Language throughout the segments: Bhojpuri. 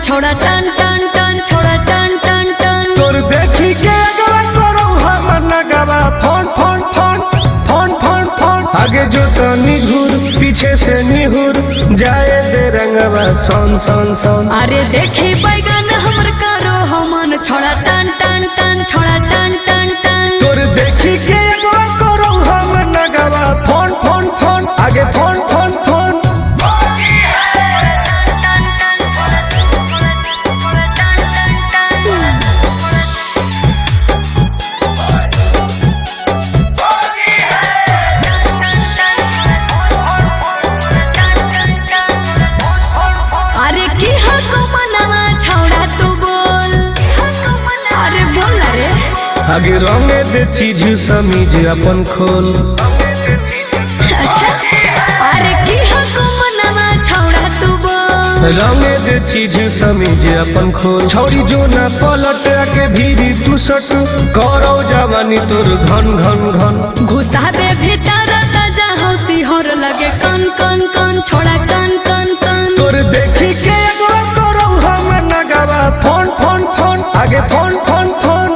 छोड़ा टन टन टन छोड़ा टन टन टन तोर देखी के अगवा करो हम नगवा phone phone phone phone phone phone आगे जो तनी घूर पीछे से निहुर जाए दे रंगवा सोन सोन सोन। अरे देखी बैगन हमर करो हमन छोड़ा टन टन टन छोड़ा टन टन टन तोर देखी के अगवा करो हम नगवा फोन फोन फोन आगे फोन फोन फोन। अरे की हको मनवा छोड़ा तू बोल अरे बोल ना रे आगे रंगे दे चीज समीज अपन खोल। अच्छा अरे की हको मनवा छोड़ा तू बोल रंगे दे चीज समीज अपन खोल। छौरी जो ना पलट के भीरी तू सट करो जवानी तोर घन घन घन घुसा दे भीतर राजा हौसी हर लगे कन कन कन छोड़ा कन कन कन तोर देखी के एगो करो हम नगवा फोन फोन फोन आगे फोन फोन फोन।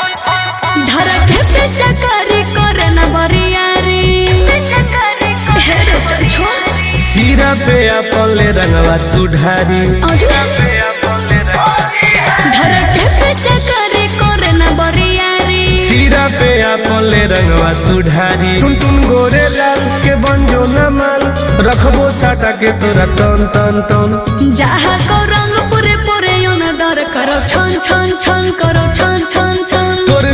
धरके पे चकरी करे न बरियारी हे रे चल छोड़ सीरा पे अपले रंगवा तू ढारी धरके पे चकरी करे न बरियारी सीरा पे अपले रंगवा तू ढारी टुन टुन गोरे लाल के बंजो न माल रखबो साटा के तोरा तन तन तन जहाँ को रंग पूरे पूरे योन दर करो छन छन छन करो छन छन छन तोर